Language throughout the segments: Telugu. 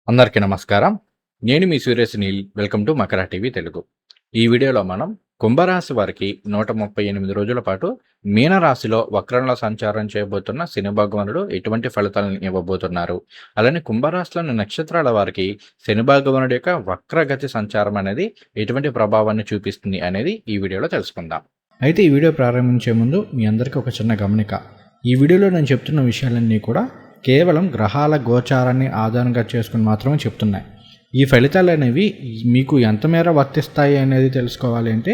అందరికీ నమస్కారం. నేను మీ సూర్య Sunil. Welcome to Makar TV Telugu. ఈ వీడియోలో మనం కుంభరాశి వారికి 138 రోజుల పాటు మీనరాశిలో వక్రంలో సంచారం చేయబోతున్న శని భగవానుడు ఎటువంటి ఫలితాలను ఇవ్వబోతున్నారు, అలానే కుంభరాశిలోని నక్షత్రాల వారికి శని భగవానుడి యొక్క వక్రగతి సంచారం అనేది ఎటువంటి ప్రభావాన్ని చూపిస్తుంది అనేది ఈ వీడియోలో తెలుసుకుందాం. అయితే ఈ వీడియో ప్రారంభించే ముందు మీ అందరికీ ఒక చిన్న గమనిక. ఈ వీడియోలో నేను చెప్తున్న విషయాలన్నీ కూడా కేవలం గ్రహాల గోచారాన్ని ఆధారంగా చేసుకుని మాత్రమే చెప్తున్నాయి. ఈ ఫలితాలు అనేవి మీకు ఎంత మేర వర్తిస్తాయి అనేది తెలుసుకోవాలి అంటే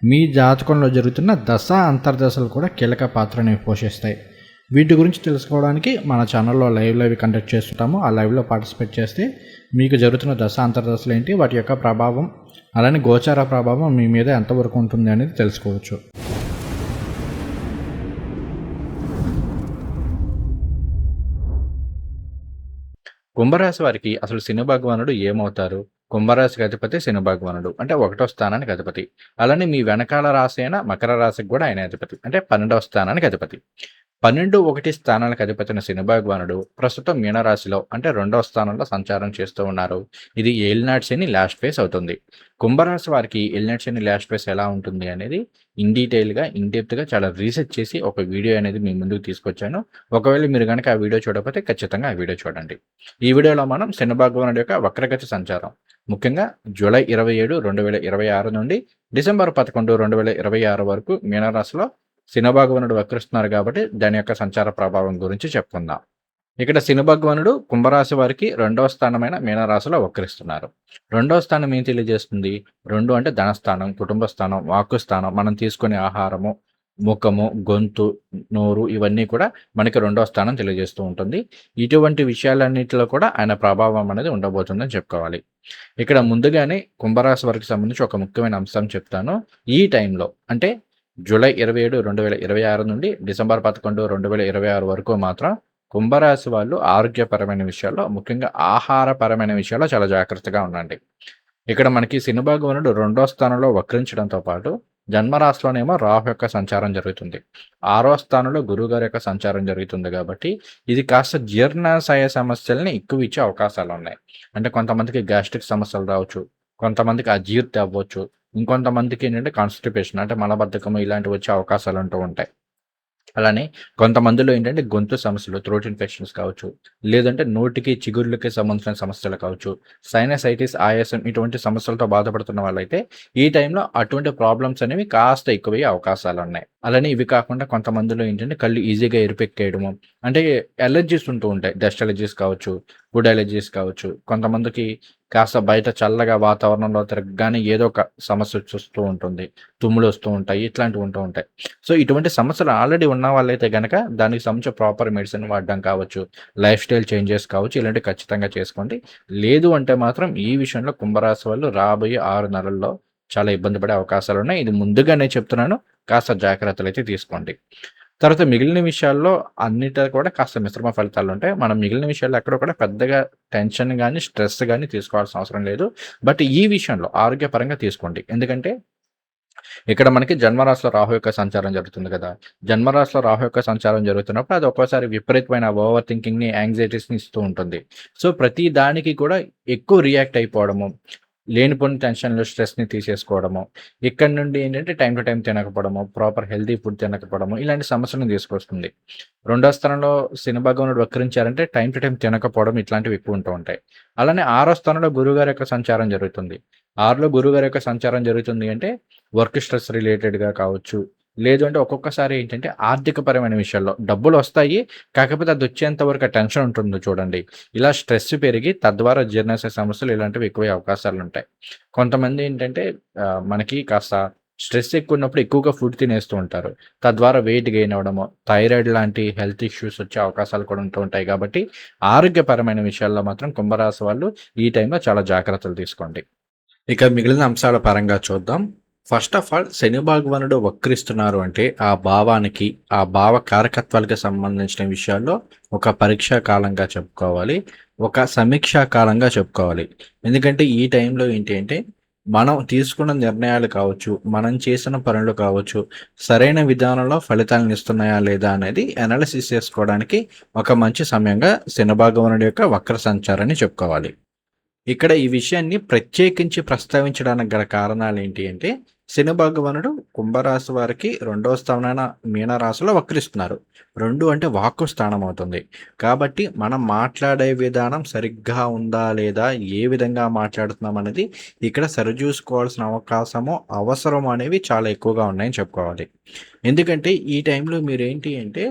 మీ జాతకంలో జరుగుతున్న దశ అంతర్దశలు కూడా కీలక పాత్రని పోషిస్తాయి. వీటి గురించి తెలుసుకోవడానికి మన ఛానల్లో లైవ్ కండక్ట్ చేస్తుంటాము. ఆ లైవ్లో పార్టిసిపేట్ చేస్తే మీకు జరుగుతున్న దశ అంతర్దశలు ఏంటి, వాటి యొక్క ప్రభావం, అలానే గోచార ప్రభావం మీ మీద ఎంతవరకు ఉంటుంది అనేది తెలుసుకోవచ్చు. కుంభరాశి వారికి అసలు శని భగవానుడు ఏమవుతారు? కుంభరాశికి అధిపతి శని భగవానుడు, అంటే 1వ స్థానానికి అధిపతి. అలానే మీ వెనకాల రాశి అయిన మకర రాశికి కూడా ఆయన అధిపతి, అంటే 12వ స్థానానికి అధిపతి. 12-1 స్థానాలకు అధిపతిన శని భగవానుడు ప్రస్తుతం మీనరాశిలో అంటే 2వ స్థానంలో సంచారం చేస్తూ ఉన్నారు. ఇది ఏలినాటి శని లాస్ట్ ఫేస్ అవుతుంది. కుంభరాశి వారికి ఏలినాటి శని లాస్ట్ ఫేస్ ఎలా ఉంటుంది అనేది ఇన్ డెప్త్గా చాలా రీసెర్చ్ చేసి ఒక వీడియో అనేది మీ ముందుకు తీసుకొచ్చాను. ఒకవేళ మీరు కనుక ఆ వీడియో చూడకపోతే ఖచ్చితంగా ఆ వీడియో చూడండి. ఈ వీడియోలో మనం శని భగవానుడి యొక్క వక్రగతి సంచారం, ముఖ్యంగా జూలై 27, 2026 నుండి డిసెంబర్ 11, 2026 వరకు మీనరాశిలో శని భగవానుడు వక్రిస్తున్నారు కాబట్టి దాని యొక్క సంచార ప్రభావం గురించి చెప్పుకుందాం. ఇక్కడ శని భగవానుడు కుంభరాశి వారికి 2వ స్థానమైన మీనరాశిలో వక్రిస్తున్నారు. 2వ స్థానం ఏం తెలియజేస్తుంది? 2 అంటే ధనస్థానం, కుటుంబ స్థానం, వాక్కు స్థానం, మనం తీసుకునే ఆహారము, ముఖము, గొంతు, నోరు, ఇవన్నీ కూడా మనకి 2వ స్థానం తెలియజేస్తూ ఉంటుంది. ఇటువంటి విషయాలన్నింటిలో కూడా ఆయన ప్రభావం అనేది ఉండబోతుందని చెప్పుకోవాలి. ఇక్కడ ముందుగానే కుంభరాశి వారికి సంబంధించి ఒక ముఖ్యమైన అంశం చెప్తాను. ఈ టైంలో అంటే జూలై 27, 2026 నుండి డిసెంబర్ 11, 2026 వరకు మాత్రం కుంభరాశి వాళ్ళు ఆరోగ్యపరమైన విషయాల్లో, ముఖ్యంగా ఆహారపరమైన విషయాల్లో చాలా జాగ్రత్తగా ఉండండి. ఇక్కడ మనకి శని భగవానుడు 2వ స్థానంలో వక్రించడంతో పాటు జన్మరాశిలోనేమో రాహు యొక్క సంచారం జరుగుతుంది. 6వ స్థానంలో గురువుగారి యొక్క సంచారం జరుగుతుంది కాబట్టి ఇది కాస్త జీర్ణాశయ సమస్యల్ని ఎక్కువ ఇచ్చే అవకాశాలు ఉన్నాయి. అంటే కొంతమందికి గ్యాస్ట్రిక్ సమస్యలు రావచ్చు, కొంతమందికి అజీర్తి అవ్వచ్చు, ఇంకొంతమందికి ఏంటంటే కాన్స్టిపేషన్ అంటే మలబద్ధకము ఇలాంటివి వచ్చే అవకాశాలు ఉంటూ ఉంటాయి. అలానే కొంతమందిలో ఏంటంటే గొంతు సమస్యలు, థ్రోట్ ఇన్ఫెక్షన్స్ కావచ్చు, లేదంటే నోటికి చిగుర్లకి సంబంధించిన సమస్యలు కావచ్చు, సైనసైటిస్, ఆయాసం ఇటువంటి సమస్యలతో బాధపడుతున్న వాళ్ళైతే ఈ టైంలో అటువంటి ప్రాబ్లమ్స్ అనేవి కాస్త ఎక్కువయ్యే అవకాశాలు ఉన్నాయి. అలానే ఇవి కాకుండా కొంతమందిలో ఏంటంటే కళ్ళు ఈజీగా ఎరుపెక్కేయడము, అంటే ఎలర్జీస్ ఉంటూ ఉంటాయి. డస్ట్ ఎలర్జీస్ కావచ్చు, ఫుడ్ ఎలర్జీస్ కావచ్చు, కొంతమందికి కాస్త బయట చల్లగా వాతావరణంలో తిరగగానే ఏదో ఒక సమస్య వస్తూ ఉంటుంది, తుమ్ములు వస్తూ ఉంటాయి, ఇట్లాంటివి ఉంటూ ఉంటాయి. సో ఇటువంటి సమస్యలు ఆల్రెడీ ఉన్న వాళ్ళైతే కనుక దానికి సంబంధించిన ప్రాపర్ మెడిసిన్ వాడడం కావచ్చు, లైఫ్ స్టైల్ చేంజెస్ కావచ్చు, ఇలాంటివి ఖచ్చితంగా చేసుకోండి. లేదు అంటే మాత్రం ఈ విషయంలో కుంభరాశి వాళ్ళు రాబోయే 6 నెలల్లో చాలా ఇబ్బంది పడే అవకాశాలు ఉన్నాయి. ఇది ముందుగానే చెప్తున్నాను, కాస్త జాగ్రత్తలు అయితే తీసుకోండి. తర్వాత మిగిలిన విషయాల్లో అన్నిటి కూడా కాస్త మిశ్రమ ఫలితాలు ఉంటాయి. మనం మిగిలిన విషయాల్లో ఎక్కడ కూడా పెద్దగా టెన్షన్ కానీ, స్ట్రెస్ కానీ తీసుకోవాల్సిన అవసరం లేదు. బట్ ఈ విషయంలో ఆరోగ్యపరంగా తీసుకోండి. ఎందుకంటే ఇక్కడ మనకి జన్మరాశిలో రాహు యొక్క సంచారం జరుగుతుంది కదా. జన్మరాశిలో రాహు యొక్క సంచారం జరుగుతున్నప్పుడు అది ఒక్కోసారి విపరీతమైన ఓవర్ థింకింగ్ని, యాంగ్జైటీస్ని ఇస్తూ ఉంటుంది. సో ప్రతి దానికి కూడా ఎక్కువ రియాక్ట్ అయిపోవడము, లేనిపోని టెన్షన్లు, స్ట్రెస్ని తీసేసుకోవడము, ఇక్కడ నుండి ఏంటంటే టైం టు టైం తినకపోవడము, ప్రాపర్ హెల్తీ ఫుడ్ తినకపోవడము, ఇలాంటి సమస్యలను తీసుకొస్తుంది. 2వ స్థానంలో శని భగవానుడు వక్రించారంటే టైం టు టైం తినకపోవడం ఇట్లాంటివి ఎక్కువ ఉంటూ ఉంటాయి. అలానే 6వ స్థానంలో గురువుగారి యొక్క సంచారం జరుగుతుంది. 6లో గురువుగారి యొక్క సంచారం జరుగుతుంది అంటే వర్క్ స్ట్రెస్ రిలేటెడ్గా కావచ్చు, లేదు అంటే ఒక్కొక్కసారి ఏంటంటే ఆర్థికపరమైన విషయాల్లో డబ్బులు వస్తాయి, కాకపోతే అది వచ్చేంత వరకు టెన్షన్ ఉంటుందో చూడండి. ఇలా స్ట్రెస్ పెరిగి తద్వారా జీర్ణాశయ సమస్యలు ఇలాంటివి ఎక్కువ అవకాశాలు ఉంటాయి. కొంతమంది ఏంటంటే మనకి కాస్త స్ట్రెస్ ఎక్కువ ఉన్నప్పుడు ఎక్కువగా ఫుడ్ తినేస్తూ ఉంటారు. తద్వారా వెయిట్ గెయిన్ అవ్వడము, థైరాయిడ్ లాంటి హెల్త్ ఇష్యూస్ వచ్చే అవకాశాలు కూడా ఉంటూ ఉంటాయి. కాబట్టి ఆరోగ్యపరమైన విషయాల్లో మాత్రం కుంభరాశి వాళ్ళు ఈ టైంలో చాలా జాగ్రత్తలు తీసుకోండి. ఇక మిగిలిన అంశాల పరంగా చూద్దాం. ఫస్ట్ ఆఫ్ ఆల్ శని భగవానుడు వక్రిస్తున్నారు అంటే ఆ భావానికి, ఆ భావ కారకత్వాలకు సంబంధించిన విషయాల్లో ఒక పరీక్షా కాలంగా చెప్పుకోవాలి, ఒక సమీక్షా కాలంగా చెప్పుకోవాలి. ఎందుకంటే ఈ టైంలో ఏంటి అంటే మనం తీసుకున్న నిర్ణయాలు కావచ్చు, మనం చేసిన పనులు కావచ్చు, సరైన విధానంలో ఫలితాలను ఇస్తున్నాయా లేదా అనేది అనాలిసిస్ చేసుకోవడానికి ఒక మంచి సమయంగా శని భగవానుడి యొక్క వక్ర సంచారాన్ని చెప్పుకోవాలి. ఇక్కడ ఈ విషయాన్ని ప్రత్యేకించి ప్రస్తావించడానికి గల కారణాలేంటి అంటే, శని భగవానుడు కుంభరాశి వారికి 2వ స్థానాన మీనరాశిలో వక్రిస్తున్నారు. 2 అంటే వాక్కు స్థానం అవుతుంది. కాబట్టి మనం మాట్లాడే విధానం సరిగ్గా ఉందా? లేదా? ఏ విధంగా మాట్లాడుతున్నాం అనేది ఇక్కడ సరిజూసుకోవాల్సిన అవకాశము, అవసరము అనేవి చాలా ఎక్కువగా ఉన్నాయని చెప్పుకోవాలి. ఎందుకంటే ఈ టైంలో మీరేంటి అంటే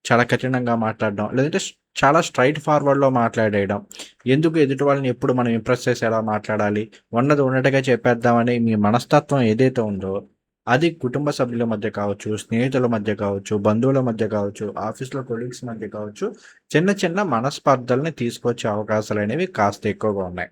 చాలా కఠినంగా మాట్లాడడం, లేదంటే చాలా స్ట్రైట్ ఫార్వర్డ్‌లో మాట్లాడేయడం. ఎందుకు ఎదుటి వాళ్ళని ఎప్పుడు మనం ఇంప్రెస్ చేసేలా మాట్లాడాలి, ఉన్నది ఉన్నట్టుగా చెప్పేద్దామనే మీ మనస్తత్వం ఏదైతే ఉందో, అది కుటుంబ సభ్యుల మధ్య కావచ్చు, స్నేహితుల మధ్య కావచ్చు, బంధువుల మధ్య కావచ్చు, ఆఫీస్‌లో కొలీగ్స్ మధ్య కావచ్చు, చిన్న చిన్న మనస్పర్ధల్ని తీసుకొచ్చే అవకాశాలనేవి కాస్త ఎక్కువగా ఉన్నాయి.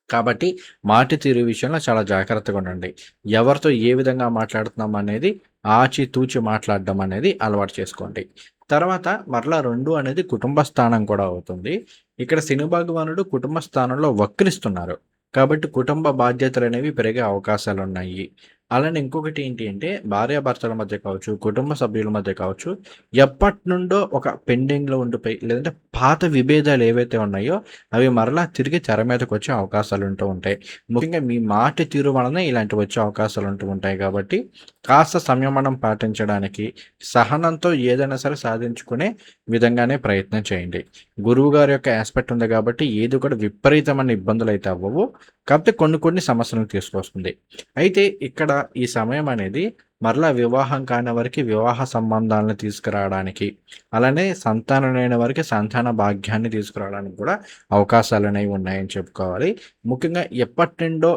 కాబట్టి మాట తీరు విషయంలో చాలా జాగ్రత్తగా ఉండండి. ఎవరితో ఏ విధంగా మాట్లాడుతున్నాం అనేది ఆచితూచి మాట్లాడడం అనేది అలవాటు చేసుకోండి. తర్వాత మరలా 2 అనేది కుటుంబ స్థానం కూడా అవుతుంది. ఇక్కడ శని భగవానుడు కుటుంబ స్థానంలో వక్రిస్తున్నారు. కాబట్టి కుటుంబ బాధ్యతలనేవి పెరిగే అవకాశాలున్నాయి. అలానే ఇంకొకటి ఏంటి అంటే భార్యాభర్తల మధ్య కావచ్చు, కుటుంబ సభ్యుల మధ్య కావచ్చు, ఎప్పటినుండో ఒక పెండింగ్‌లో ఉండిపోయి లేదంటే పాత విభేదాలు ఏవైతే ఉన్నాయో అవి మరలా తిరిగి తెర మీదకొచ్చే అవకాశాలుంటూ ఉంటాయి. ముఖ్యంగా మీ మాట తీరు వలనే ఇలాంటివి వచ్చే అవకాశాలుంటూ ఉంటాయి కాబట్టి, కాస్త సంయమనం పాటించడానికి, సహనంతో ఏదైనా సరే సాధించుకునే విధంగానే ప్రయత్నం చేయండి. గురువుగారి యొక్క యాస్పెక్ట్ ఉంది కాబట్టి ఏది కూడా విపరీతమైన ఇబ్బందులైతే అవ్వవు. కాకపోతే కొన్ని కొన్ని సమస్యలను తీసుకొస్తుంది. అయితే ఇక్కడ ఈ సమయం అనేది మరలా వివాహం కాని వారికి వివాహ సంబంధాలను తీసుకురావడానికి, అలానే సంతానం లేని వారికి సంతాన భాగ్యాన్ని తీసుకురావడానికి కూడా అవకాశాలనేవి ఉన్నాయని చెప్పుకోవాలి. ముఖ్యంగా ఎప్పటినుండో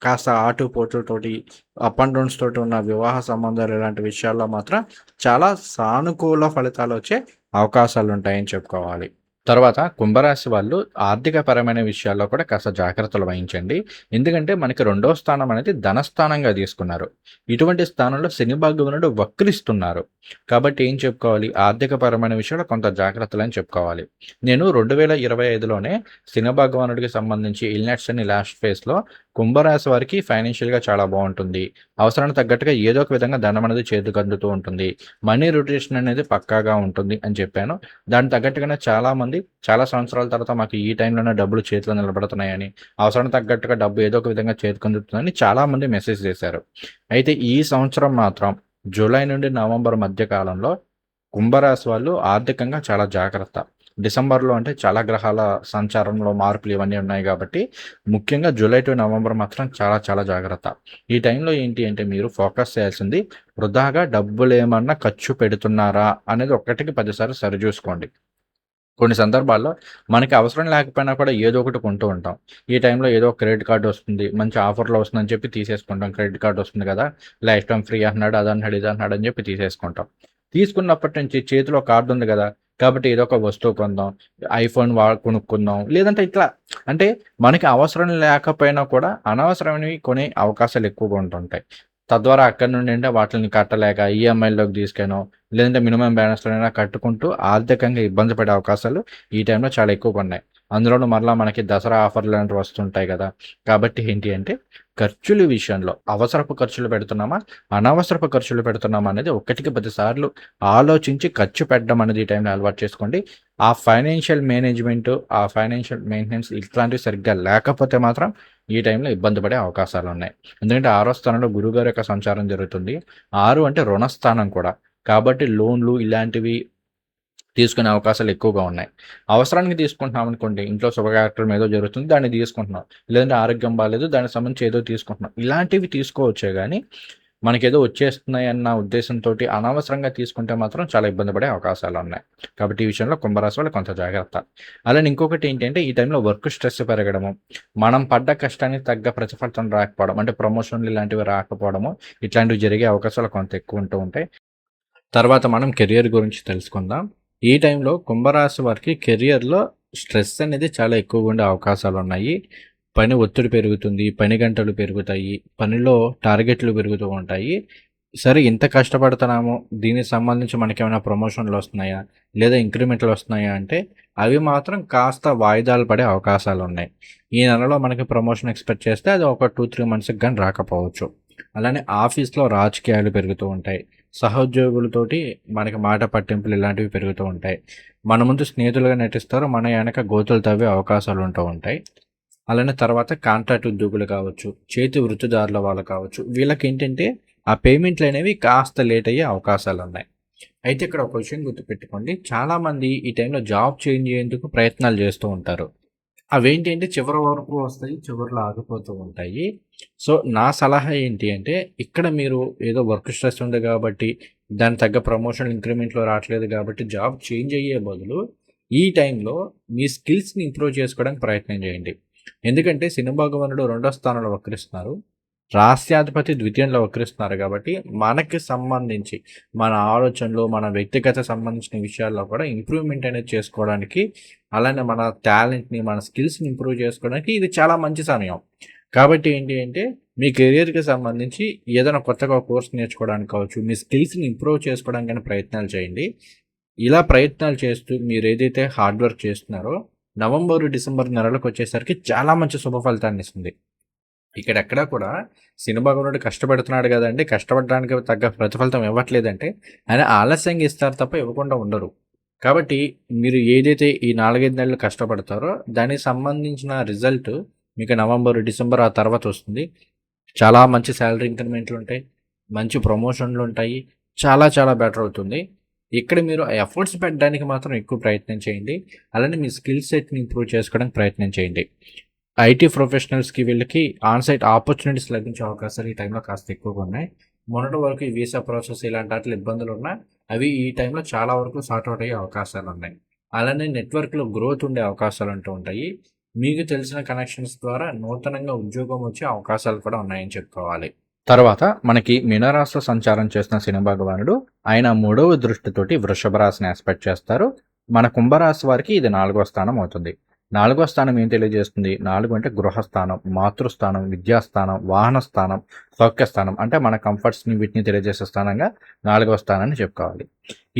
కాస్త ఆటుపోట్లతోటి, అప్ అండ్ డౌన్స్ తోటి ఉన్న వివాహ సంబంధాలు ఇలాంటి విషయాల్లో మాత్రం చాలా సానుకూల ఫలితాలొచ్చే అవకాశాలుంటాయని చెప్పుకోవాలి. తర్వాత కుంభరాశి వాళ్ళు ఆర్థికపరమైన విషయాల్లో కూడా కాస్త జాగ్రత్తలు వహించండి. ఎందుకంటే మనకి 2వ స్థానం అనేది ధనస్థానంగా తీసుకున్నారు. ఇటువంటి స్థానంలో శని భగవానుడు వక్రిస్తున్నారు. కాబట్టి ఏం చెప్పుకోవాలి? ఆర్థికపరమైన విషయాల్లో కొంత జాగ్రత్తలని చెప్పుకోవాలి. నేను 2025లోనే శని భగవానుడికి సంబంధించి ఇల్నెట్స్ అని లాస్ట్ ఫేజ్‌లో కుంభరాశి వారికి ఫైనాన్షియల్‌గా చాలా బావుంటుంది. అవసరానికి తగ్గట్టుగా ఏదో ఒక విధంగా ధనం అనేది చేతికి అందుతూ ఉంటుంది. మనీ రొటేషన్ అనేది పక్కాగా ఉంటుంది అని చెప్పాను. దానికి తగ్గట్టుగానే చాలామంది చాలా సంవత్సరాల తర్వాత మాకు ఈ టైంలోనే డబ్బులు చేతిలో నిలబడుతున్నాయని, అవసరానికి తగ్గట్టుగా డబ్బు ఏదో ఒక విధంగా చేతికి అందుతుందని చాలామంది మెసేజ్ చేశారు. అయితే ఈ సంవత్సరం మాత్రం జూలై నుండి నవంబర్ మధ్య కాలంలో కుంభరాశి వాళ్ళు ఆర్థికంగా చాలా జాగ్రత్త. డిసెంబర్‌లో అంటే చాలా గ్రహాల సంచారంలో మార్పులు ఇవన్నీ ఉన్నాయి కాబట్టి, ముఖ్యంగా జూలై టు నవంబర్ మాత్రం చాలా చాలా జాగ్రత్త. ఈ టైంలో ఏంటి అంటే మీరు ఫోకస్ చేయాల్సింది వృధాగా డబ్బులేమన్నా ఖర్చు పెడుతున్నారా అనేది ఒకటికి 10 సార్లు సరిజూసుకోండి. కొన్ని సందర్భాల్లో మనకి అవసరం లేకపోయినా కూడా ఏదో ఒకటి కొంటూ ఉంటాం. ఈ టైంలో ఏదో ఒక క్రెడిట్ కార్డ్ వస్తుంది. మంచి ఆఫర్‌లో వస్తుందని చెప్పి తీసేసుకుంటాం. క్రెడిట్ కార్డ్ వస్తుంది కదా! లైఫ్ టైమ్ ఫ్రీ అంటున్నాడు, అదంటున్నాడు, ఇదంటున్నాడు అని చెప్పి తీసేసుకుంటాం. తీసుకున్నప్పటి నుంచి చేతిలో కార్డ్ ఉంది కదా! కాబట్టి ఏదో ఒక వస్తువు కొందాం. ఐఫోన్ కొనుక్కుందాం. లేదంటే ఇట్లా అంటే మనకి అవసరం లేకపోయినా కూడా అనవసరమైనవి కొనే అవకాశాలు ఎక్కువగా ఉంటుంటాయి. తద్వారా అక్కడి నుండి అంటే వాటిల్ని కట్టలేక ఈఎంఐల్లోకి తీసుకెనో, లేదంటే మినిమమ్ బ్యాలెన్స్‌లోనైనా కట్టుకుంటూ ఆర్థికంగా ఇబ్బంది పడే అవకాశాలు ఈ టైంలో చాలా ఎక్కువగా ఉన్నాయి. అందులోనూ మరలా మనకి దసరా ఆఫర్‌లు లాంటివి వస్తుంటాయి కదా! కాబట్టి ఏంటి అంటే ఖర్చుల విషయంలో అవసరపు ఖర్చులు పెడుతున్నామా? అనవసరపు ఖర్చులు పెడుతున్నామా? అనేది ఒకటికి 10 సార్లు ఆలోచించి ఖర్చు పెట్టడం అనేది ఈ టైంలో అలవాటు చేసుకోండి. ఆ ఫైనాన్షియల్ మేనేజ్‌మెంటు, ఆ ఫైనాన్షియల్ మెయింటెనెన్స్ ఇట్లాంటివి సరిగ్గా లేకపోతే మాత్రం ఈ టైంలో ఇబ్బంది పడే అవకాశాలున్నాయి. ఎందుకంటే 6వ స్థానంలో గురువుగారి యొక్క సంచారం జరుగుతుంది. 6 అంటే రుణస్థానం కూడా. కాబట్టి లోన్‌లు ఇలాంటివి తీసుకునే అవకాశాలు ఎక్కువగా ఉన్నాయి. అవసరానికి తీసుకుంటున్నామనుకోండి, ఇంట్లో శుభకార్యక్రమం ఏదో జరుగుతుంది, దాన్ని తీసుకుంటున్నాం. లేదంటే ఆరోగ్యం బాలేదు, దానికి సంబంధించి ఏదో తీసుకుంటున్నాం. ఇలాంటివి తీసుకోవచ్చే గానీ, మనకేదో వచ్చేస్తున్నాయన్న ఉద్దేశంతోటి అనవసరంగా తీసుకుంటే మాత్రం చాలా ఇబ్బంది పడే అవకాశాలున్నాయి. కాబట్టి ఈ విషయంలో కుంభరాశి వాళ్ళు కొంత జాగ్రత్త. అలానే ఇంకొకటి ఏంటంటే, ఈ టైంలో వర్క్ స్ట్రెస్ పెరగడము, మనం పడ్డ కష్టానికి తగ్గ ప్రతిఫలితం రాకపోవడం, అంటే ప్రమోషన్‌లు ఇలాంటివి రాకపోవడము, ఇట్లాంటివి జరిగే అవకాశాలు కొంత ఎక్కువ ఉంటూ ఉంటాయి. తర్వాత మనం కెరియర్ గురించి తెలుసుకుందాం. ఈ టైంలో కుంభరాశి వారికి కెరియర్‌లో స్ట్రెస్ అనేది చాలా ఎక్కువగా ఉండే అవకాశాలున్నాయి. పని ఒత్తిడి పెరుగుతుంది. పని గంటలు పెరుగుతాయి. పనిలో టార్గెట్లు పెరుగుతూ ఉంటాయి. సరే ఇంత కష్టపడుతున్నాము. దీనికి సంబంధించి మనకేమైనా ప్రమోషన్‌లొస్తున్నాయా? లేదా ఇంక్రిమెంట్‌లొస్తున్నాయా? అంటే అవి మాత్రం కాస్త వాయిదాలు పడే అవకాశాలున్నాయి. ఈ నెలలో మనకి ప్రమోషన్ ఎక్స్‌పెక్ట్ చేస్తే అది ఒక 2, 3 మంత్స్‌కి గాని రాకపోవచ్చు. అలానే ఆఫీస్‌లో రాజకీయాలు పెరుగుతూ ఉంటాయి. సహోద్యోగులతోటి మనకి మాట పట్టింపులు ఇలాంటివి పెరుగుతూ ఉంటాయి. మన ముందు స్నేహితులుగా నటిస్తారు. మన వెనక గోతులు తవ్వే అవకాశాలు ఉంటూ ఉంటాయి. అలానే తర్వాత కాంట్రాక్ట్ ఉద్యోగులు కావచ్చు, చేతి వృత్తిదారుల వాళ్ళు కావచ్చు, వీళ్ళకేంటంటే ఆ పేమెంట్లనేవి కాస్త లేట్ అయ్యే అవకాశాలున్నాయి. అయితే ఇక్కడ ఒక విషయం గుర్తుపెట్టుకోండి. చాలామంది ఈ టైంలో జాబ్ చేంజ్ అయ్యేందుకు ప్రయత్నాలు చేస్తూ ఉంటారు. అవేంటి అంటే చివరి వరకు వస్తాయి. చివరిలో ఆగిపోతూ ఉంటాయి. సో, నా సలహా ఏంటి అంటే ఇక్కడ మీరు ఏదో వర్క్ స్ట్రెస్ ఉంది కాబట్టి, దానికి తగ్గ ప్రమోషన్ ఇంక్రిమెంట్‌లో రావట్లేదు కాబట్టి జాబ్ చేంజ్ అయ్యే బదులు, ఈ టైంలో మీ స్కిల్స్‌ని ఇంప్రూవ్ చేసుకోవడానికి ప్రయత్నం చేయండి. ఎందుకంటే శని భగవానుడు రెండో స్థానంలో వక్రిస్తున్నారు. రాస్యాధిపతి ద్వితీయంలో వక్రిస్తున్నారు కాబట్టి, మనకి సంబంధించి మన ఆలోచనలు, మన వ్యక్తిగత సంబంధించిన విషయాల్లో కూడా ఇంప్రూవ్‌మెంట్ అనేది చేసుకోవడానికి, అలానే మన టాలెంట్‌ని, మన స్కిల్స్‌ని ఇంప్రూవ్ చేసుకోవడానికి ఇది చాలా మంచి సమయం. కాబట్టి ఏంటి అంటే, మీ కెరియర్‌కి సంబంధించి ఏదైనా కొత్తగా కోర్స్ నేర్చుకోవడానికి కావచ్చు, మీ స్కిల్స్‌ని ఇంప్రూవ్ చేసుకోవడానికైనా ప్రయత్నాలు చేయండి. ఇలా ప్రయత్నాలు చేస్తూ మీరేదైతే హార్డ్ వర్క్ చేస్తున్నారో, నవంబరు, డిసెంబర్ నెలలకొచ్చేసరికి చాలా మంచి శుభ ఫలితాన్నిస్తుంది. ఇక్కడెక్కడా కూడా శని భగవానుడు కష్టపడుతున్నాడు గదండీ! కష్టపడడానికి తగ్గ ప్రతిఫలితం ఇవ్వట్లేదంటే, ఆయన ఆలస్యంగా ఇస్తారు తప్ప ఇవ్వకుండా ఉండరు. కాబట్టి మీరు ఏదైతే ఈ 4, 5 నెలలు కష్టపడతారో, దానికి సంబంధించిన రిజల్ట్ మీకు నవంబరు, డిసెంబర్ ఆ తర్వాత వస్తుంది. చాలా మంచి సాలరీ ఇంక్రిమెంట్లుంటాయి. మంచి ప్రమోషన్‌లుంటాయి. చాలా చాలా బెటర్ అవుతుంది. ఇక్కడ మీరు ఎఫర్ట్స్ పెట్టడానికి మాత్రం ఎక్కువ ప్రయత్నం చేయండి. అలానే మీ స్కిల్ సెట్‌ని ఇంప్రూవ్ చేసుకోవడానికి ప్రయత్నం చేయండి. ఐటీ ప్రొఫెషనల్స్‌కి వీళ్ళకి ఆన్‌సైట్ ఆపర్చునిటీస్ లభించే అవకాశాలు ఈ టైంలో కాస్త ఎక్కువగా ఉన్నాయి. మొన్నటి వరకు ఈ వీసా ప్రాసెస్ ఇలాంటి ఆటిలో ఇబ్బందులున్నా అవి ఈ టైంలో చాలా వరకు సార్ట్ ఔట్ అయ్యే అవకాశాలున్నాయి. అలానే నెట్‌వర్క్‌లో గ్రోత్ ఉండే అవకాశాలంటూ ఉంటాయి. మీకు తెలిసిన కనెక్షన్స్ ద్వారా నూతనంగా ఉద్యోగం వచ్చే అవకాశాలు కూడా ఉన్నాయని చెప్పుకోవాలి. తర్వాత మనకి మీనరాశిలో సంచారం చేస్తున్న శని భగవానుడు ఆయన 3వ దృష్టితోటి వృషభ రాశిని యాస్పెక్ట్ చేస్తారు. మన కుంభరాశి వారికి ఇది 4వ స్థానం అవుతుంది. 4వ స్థానం ఏం తెలియజేస్తుంది? 4 అంటే గృహస్థానం, మాతృస్థానం, విద్యాస్థానం, వాహన స్థానం, సౌఖ్యస్థానం అంటే మన కంఫర్ట్స్‌ని వీటిని తెలియజేసే స్థానంగా 4వ స్థానాన్ని చెప్పుకోవాలి.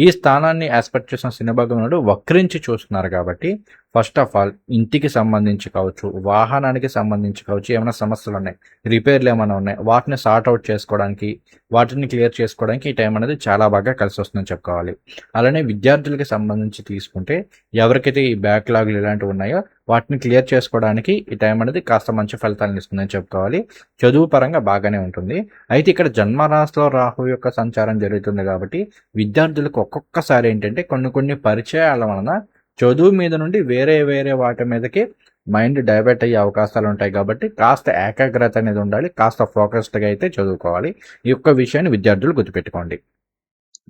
ఈ స్థానాన్ని యాస్పెక్ట్ చేసిన శని భగవానుడు వక్రించి చూస్తున్నారు కాబట్టి ఫస్ట్ ఆఫ్ ఆల్ ఇంటికి సంబంధించి కావచ్చు, వాహనానికి సంబంధించి కావచ్చు, ఏమైనా సమస్యలున్నాయి, రిపేర్‌లు ఏమైనా ఉన్నాయి, వాటిని సార్ట్ ఔట్ చేసుకోవడానికి, వాటిని క్లియర్ చేసుకోవడానికి ఈ టైం అనేది చాలా బాగా కలిసొస్తుందని చెప్పుకోవాలి. అలానే విద్యార్థులకి సంబంధించి తీసుకుంటే ఎవరికైతే ఈ బ్యాక్‌లాగ్‌లు ఇలాంటివి ఉన్నాయో వాటిని క్లియర్ చేసుకోవడానికి ఈ టైం అనేది కాస్త మంచి ఫలితాలను ఇస్తుందని చెప్పుకోవాలి. చదువు పరంగా బాగానే ఉంటుంది. అయితే ఇక్కడ జన్మరాశిలో రాహు యొక్క సంచారం జరుగుతుంది కాబట్టి విద్యార్థులకు ఒక్కొక్కసారి ఏంటంటే కొన్ని కొన్ని పరిచయాల వలన చదువు మీద నుండి వేరే వేరే వాటి మీదకి మైండ్ డైవర్ట్ అయ్యే అవకాశాలు ఉంటాయి కాబట్టి కాస్త ఏకాగ్రత అనేది ఉండాలి. కాస్త ఫోకస్డ్‌గా అయితే చదువుకోవాలి. ఈ యొక్క విషయాన్ని విద్యార్థులు గుర్తుపెట్టుకోండి.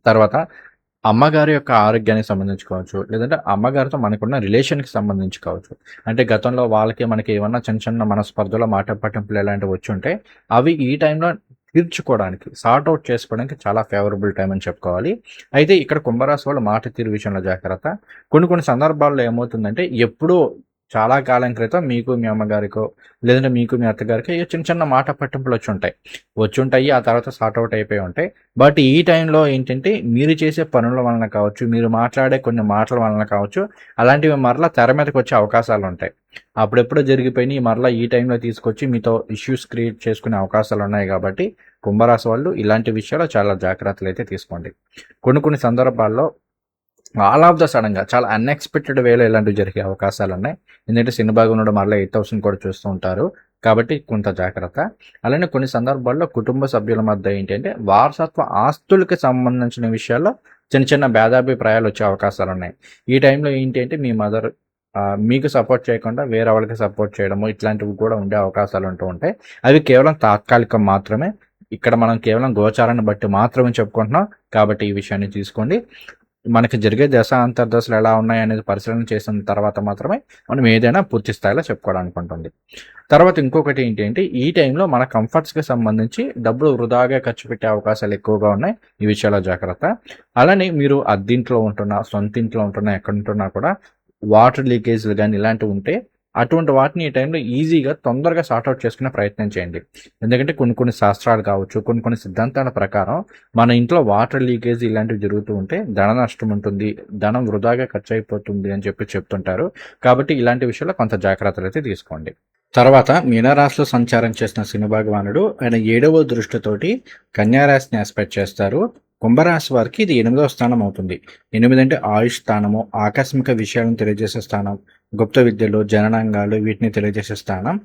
తర్వాత అమ్మగారి యొక్క ఆరోగ్యానికి సంబంధించి కావచ్చు, లేదంటే అమ్మగారితో మనకున్న రిలేషన్‌కి సంబంధించి కావచ్చు. అంటే గతంలో వాళ్ళకి మనకి ఏమన్నా చిన్న చిన్న మనస్పర్ధలు, మాట పట్టింపులు ఇలాంటివి వచ్చుంటే అవి ఈ టైంలో తీర్చుకోవడానికి, సార్ట్ ఔట్ చేసుకోవడానికి చాలా ఫేవరబుల్ టైమ్ అని చెప్పుకోవాలి. అయితే ఇక్కడ కుంభరాశి వాళ్ళు మాట తీరు విషయంలో జాగ్రత్త. కొన్ని కొన్ని సందర్భాల్లో ఏమవుతుందంటే ఎప్పుడో చాలా కాలం క్రితం మీకు మీ అమ్మగారికో, లేదంటే మీకు మీ అత్తగారికో ఏవో చిన్న చిన్న మాట పట్టింపులు వచ్చుంటాయి. ఆ తర్వాత సార్ట్ ఔట్ అయిపోయి ఉంటాయి. బట్ ఈ టైంలో ఏంటంటే మీరు చేసే పనుల వలన కావచ్చు, మీరు మాట్లాడే కొన్ని మాటల వలన కావచ్చు, అలాంటివి మరలా తెర మీదకి వచ్చే అవకాశాలుంటాయి. అప్పుడెప్పుడో జరిగిపోయినయి మరలా ఈ టైంలో తీసుకొచ్చి మీతో ఇష్యూస్ క్రియేట్ చేసుకునే అవకాశాలున్నాయి కాబట్టి కుంభరాశి వాళ్ళు ఇలాంటి విషయాల్లో చాలా జాగ్రత్తలైతే తీసుకోండి. కొన్ని కొన్ని సందర్భాల్లో ఆల్ ఆఫ్ ద సడెన్‌గా చాలా అన్‌ఎక్స్‌పెక్టెడ్ వేలో ఇలాంటివి జరిగే అవకాశాలున్నాయి. ఎందుకంటే శని భగవానుడు మరలా 8000 కూడా చూస్తూ ఉంటారు. కాబట్టి కొంత జాగ్రత్త. అలానే కొన్ని సందర్భాల్లో కుటుంబ సభ్యుల మధ్య ఏంటంటే వారసత్వ ఆస్తులకి సంబంధించిన విషయాల్లో చిన్న చిన్న భేదాభిప్రాయాలు వచ్చే అవకాశాలున్నాయి. ఈ టైంలో ఏంటి అంటే మీ మదర్ మీకు సపోర్ట్ చేయకుండా వేరే వాళ్ళకి సపోర్ట్ చేయడము ఇట్లాంటివి కూడా ఉండే అవకాశాలు ఉంటూ ఉంటాయి. అవి కేవలం తాత్కాలికం మాత్రమే. ఇక్కడ మనం కేవలం గోచారాన్ని బట్టి మాత్రమే చెప్పుకుంటున్నాం. కాబట్టి ఈ విషయాన్ని తీసుకోండి. మనకి జరిగే దశ, అంతర్దశలు ఎలా ఉన్నాయనేది పరిశీలన చేసిన తర్వాత మాత్రమే మనం ఏదైనా పూర్తి స్థాయిలో చెప్పుకోవడానికి ఉంటుంది. తర్వాత ఇంకొకటి ఏంటి అంటే ఈ టైంలో మన కంఫర్ట్స్‌కి సంబంధించి డబ్బులు వృధాగా ఖర్చు పెట్టే అవకాశాలు ఎక్కువగా ఉన్నాయి. ఈ విషయాల్లో జాగ్రత్త. అలానే మీరు అద్దింట్లో ఉంటున్నా, సొంతింట్లో ఉంటున్నా, ఎక్కడుంటున్నా కూడా వాటర్ లీకేజ్‌లు గాని ఇలాంటివి ఉంటే అటువంటి వాటిని ఈ టైంలో ఈజీగా తొందరగా సార్ట్ ఔట్ చేసుకునే ప్రయత్నం చేయండి. ఎందుకంటే కొన్ని కొన్ని శాస్త్రాలు కావచ్చు, కొన్ని కొన్ని సిద్ధాంతాల ప్రకారం మన ఇంట్లో వాటర్ లీకేజ్ ఇలాంటివి జరుగుతూ ఉంటే ధన నష్టం ఉంటుంది, ధనం వృధాగా ఖర్చయిపోతుంది అని చెప్పి చెప్తుంటారు. కాబట్టి ఇలాంటి విషయాల్లో కొంత జాగ్రత్తలైతే తీసుకోండి. తర్వాత మీనరాశిలో సంచారం చేసిన శని భగవానుడు ఆయన 7వ దృష్టితోటి కన్యా రాశిని యాస్పెక్ట్ చేస్తారు. కుంభరాశి వారికి ఇది 8వ స్థానం అవుతుంది. 8 అంటే ఆయుష్ స్థానము, ఆకస్మిక విషయాలను తెలియజేసే స్థానం, గుప్త విద్యలు, జననాంగాలు వీటిని తెలియజేసే స్థానం.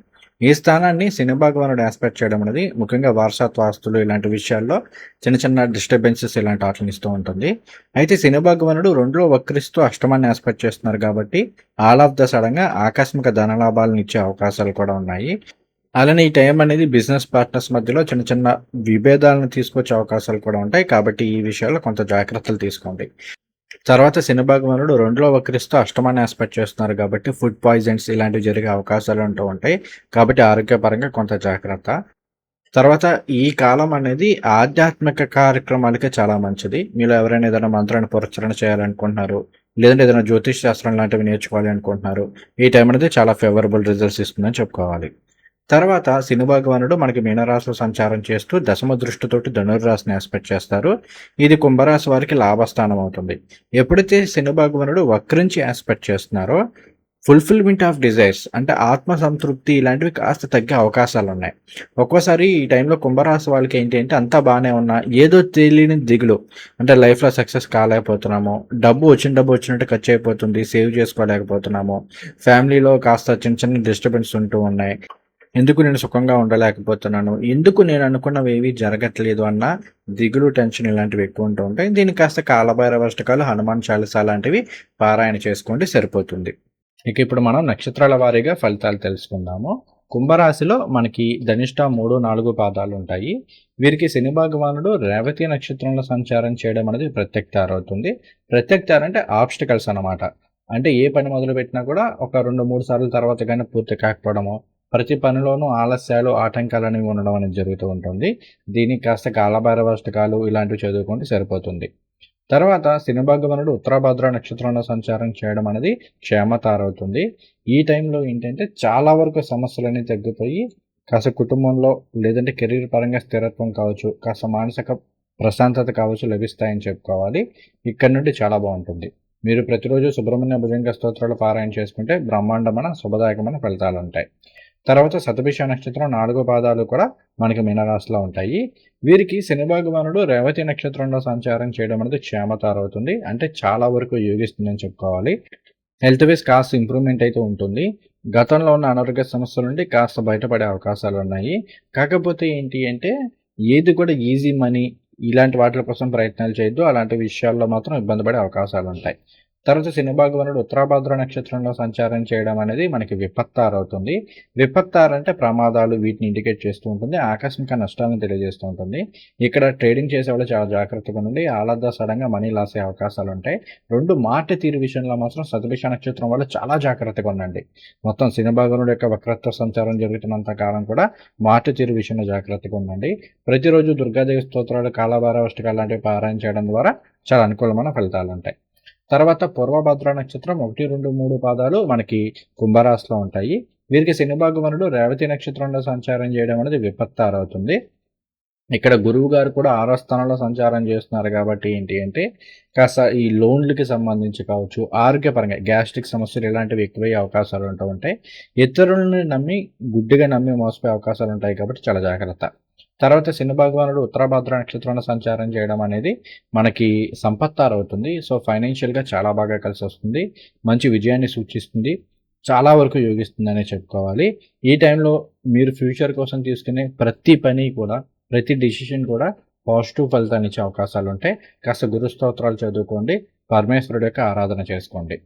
ఈ స్థానాన్ని శని భగవానుడు యాస్పెక్ట్ చేయడం అనేది ముఖ్యంగా వారసత్వ ఆస్తులు ఇలాంటి విషయాల్లో చిన్న చిన్న డిస్టర్బెన్సెస్ ఇలాంటి వాటిని ఇస్తూ ఉంటుంది. అయితే శని భగవానుడు 2లో వక్రిస్తూ అష్టమాన్ని యాస్పెక్ట్ చేస్తున్నారు కాబట్టి ఆల్ ఆఫ్ ద సడన్‌గా ఆకస్మిక ధనలాభాలను ఇచ్చే అవకాశాలు కూడా ఉన్నాయి. అలానే ఈ టైం అనేది బిజినెస్ పార్ట్నర్స్ మధ్యలో చిన్న చిన్న విభేదాలను తీసుకొచ్చే అవకాశాలు కూడా ఉంటాయి. కాబట్టి ఈ విషయాల్లో కొంత జాగ్రత్తలు తీసుకోండి. తర్వాత శని భగవానుడు 2లో వక్రిస్తూ అష్టమాన్ని యాస్పెక్ట్ చేస్తున్నారు కాబట్టి ఫుడ్ పాయిజన్స్ ఇలాంటివి జరిగే అవకాశాలు ఉంటూ ఉంటాయి. కాబట్టి ఆరోగ్యపరంగా కొంత జాగ్రత్త. తర్వాత ఈ కాలం అనేది ఆధ్యాత్మిక కార్యక్రమాలకే చాలా మంచిది. మీలో ఎవరైనా ఏదైనా మంత్రాన్ని పురస్చరణ చేయాలనుకుంటున్నారు, లేదంటే ఏదైనా జ్యోతిష్ శాస్త్రం లాంటివి నేర్చుకోవాలి అనుకుంటున్నారు, ఈ టైం అనేది చాలా ఫేవరబుల్ రిజల్ట్స్ ఇస్తుందని చెప్పుకోవాలి. తర్వాత శని భగవానుడు మనకి మీనరాశిలో సంచారం చేస్తూ దశమ దృష్టితోటి ధనుర్రాశిని యాస్పెక్ట్ చేస్తారు. ఇది కుంభరాశి వారికి లాభస్థానం అవుతుంది. ఎప్పుడైతే శని భగవానుడు వక్రించి యాస్పెక్ట్ చేస్తున్నారో ఫుల్ఫిల్మెంట్ ఆఫ్ డిజైర్స్ అంటే ఆత్మ సంతృప్తి ఇలాంటివి కాస్త తగ్గే అవకాశాలు ఉన్నాయి. ఒక్కోసారి ఈ టైంలో కుంభరాశి వాళ్ళకి ఏంటి అంటే అంతా బాగానే ఉన్నా ఏదో తెలియని దిగులు, అంటే లైఫ్లో సక్సెస్ కాలేకపోతున్నాము, డబ్బు వచ్చినట్టు ఖర్చు అయిపోతుంది, సేవ్ చేసుకోలేకపోతున్నాము, ఫ్యామిలీలో కాస్త చిన్న చిన్న డిస్టర్బెన్స్ ఉంటూ ఉన్నాయి, ఎందుకు నేను సుఖంగా ఉండలేకపోతున్నాను, ఎందుకు నేను అనుకున్నవి ఏవి జరగట్లేదు అన్న దిగులు, టెన్షన్ ఇలాంటివి ఎక్కువ ఉంటూ ఉంటాయి. దీనికి కాస్త కాలభైరవ అష్టకాలు, హనుమాన్ చాలీసా లాంటివి పారాయణ చేసుకోండి సరిపోతుంది. ఇక ఇప్పుడు మనం నక్షత్రాల వారీగా ఫలితాలు తెలుసుకుందాము. కుంభరాశిలో మనకి ధనిష్ట 3, 4 పాదాలు ఉంటాయి. వీరికి శని భగవానుడు రేవతి నక్షత్రంలో సంచారం చేయడం అనేది ప్రత్యక్తార అవుతుంది. ప్రత్యక్తార అంటే ఆబ్స్టికల్స్ అన్నమాట. అంటే ఏ పని మొదలు పెట్టినా కూడా ఒక 2, 3 సార్లు తర్వాత కానీ పూర్తి కాకపోవడము, ప్రతి పనిలోనూ ఆలస్యాలు, ఆటంకాలు అనేవి ఉండడం అనేది జరుగుతూ ఉంటుంది. దీనికి కాస్త కాలభైరవాష్టకాలు ఇలాంటివి చదువుకుంటే సరిపోతుంది. తర్వాత శని భగవానుడు ఉత్తరాభద్ర నక్షత్రంలో సంచారం చేయడం అనేది క్షేమతార అవుతుంది. ఈ టైంలో ఏంటంటే చాలా వరకు సమస్యలన్నీ తగ్గిపోయి కాస్త కుటుంబంలో లేదంటే కెరీర్ పరంగా స్థిరత్వం కావచ్చు, కాస్త మానసిక ప్రశాంతత కావచ్చు లభిస్తాయని చెప్పుకోవాలి. ఇక్కడి నుండి చాలా బాగుంటుంది. మీరు ప్రతిరోజు సుబ్రహ్మణ్య భుజంగ స్తోత్రాలు పారాయణ చేసుకుంటే బ్రహ్మాండమైన శుభదాయకమైన ఫలితాలు ఉంటాయి. తర్వాత శతభిష నక్షత్రం 4 పాదాలు కూడా మనకి మీనరాశిలో ఉంటాయి. వీరికి శని భగవానుడు రేవతి నక్షత్రంలో సంచారం చేయడం అనేది క్షేమతార అవుతుంది. అంటే చాలా వరకు యోగిస్తుందని చెప్పుకోవాలి. హెల్త్ వైజ్ కాస్త ఇంప్రూవ్మెంట్ అయితే ఉంటుంది. గతంలో ఉన్న అనారోగ్య సమస్యల నుండి కాస్త బయటపడే అవకాశాలు ఉన్నాయి. కాకపోతే ఏంటి అంటే ఏది కూడా ఈజీ మనీ ఇలాంటి వాటి కోసం ప్రయత్నాలు చేయొద్దు. అలాంటి విషయాల్లో మాత్రం ఇబ్బంది పడే అవకాశాలు ఉంటాయి. తర్వాత శని భగవానుడు ఉత్తరాభద్ర నక్షత్రంలో సంచారం చేయడం అనేది మనకి విపత్తార అవుతుంది. విపత్తార అంటే ప్రమాదాలు వీటిని ఇండికేట్ చేస్తూ ఉంటుంది. ఆకస్మిక నష్టాలను తెలియజేస్తూ ఉంటుంది. ఇక్కడ ట్రేడింగ్ చేసేవాళ్ళు చాలా జాగ్రత్తగా ఉండి ఆలద్దా సడన్గా మనీ లాస్ అయ్యే అవకాశాలు ఉంటాయి. 2 మాట తీరు విషయంలో మాత్రం శతభిష నక్షత్రం వల్ల చాలా జాగ్రత్తగా ఉండండి. మొత్తం శని భగవానుడు యొక్క వక్రత్వ సంచారం జరుగుతున్నంత కాలం కూడా మాట తీరు విషయంలో జాగ్రత్తగా ఉండండి. ప్రతిరోజు దుర్గాదేవి స్తోత్రాలు, కాలభైరవాష్టకాలు లాంటివి పారాయణ చేయడం ద్వారా చాలా అనుకూలమైన ఫలితాలు ఉంటాయి. తర్వాత పూర్వభద్ర నక్షత్రం 1, 2, 3 పాదాలు మనకి కుంభరాశిలో ఉంటాయి. వీరికి శని భగవానుడు రేవతి నక్షత్రంలో సంచారం చేయడం అనేది విపత్తార అవుతుంది. ఇక్కడ గురువు గారు కూడా 6వ స్థానంలో సంచారం చేస్తున్నారు కాబట్టి ఏంటి అంటే కాస్త ఈ లోన్లకి సంబంధించి కావచ్చు, ఆరోగ్యపరంగా గ్యాస్ట్రిక్ సమస్యలు ఇలాంటివి ఎక్కువయ్యే అవకాశాలు ఉంటూ ఉంటాయి. ఇతరులని నమ్మి గుడ్డిగా నమ్మి మోసపోయే అవకాశాలు ఉంటాయి కాబట్టి చాలా జాగ్రత్త. తర్వాత శని భగవానుడు ఉత్తరాభద్ర నక్షత్రంలో సంచారం చేయడం అనేది మనకి సంపత్తార అవుతుంది. సో ఫైనాన్షియల్గా చాలా బాగా కలిసి వస్తుంది. మంచి విజయాన్ని సూచిస్తుంది. చాలా వరకు యోగిస్తుందనే చెప్పుకోవాలి. ఈ టైంలో మీరు ఫ్యూచర్ కోసం తీసుకునే ప్రతి పని కూడా, ప్రతి డిసిషన్ కూడా పాజిటివ్ ఫలితాన్ని ఇచ్చే అవకాశాలు ఉంటాయి. కాస్త గురు స్తోత్రాలు చదువుకోండి. పరమేశ్వరుడు యొక్క ఆరాధన చేసుకోండి.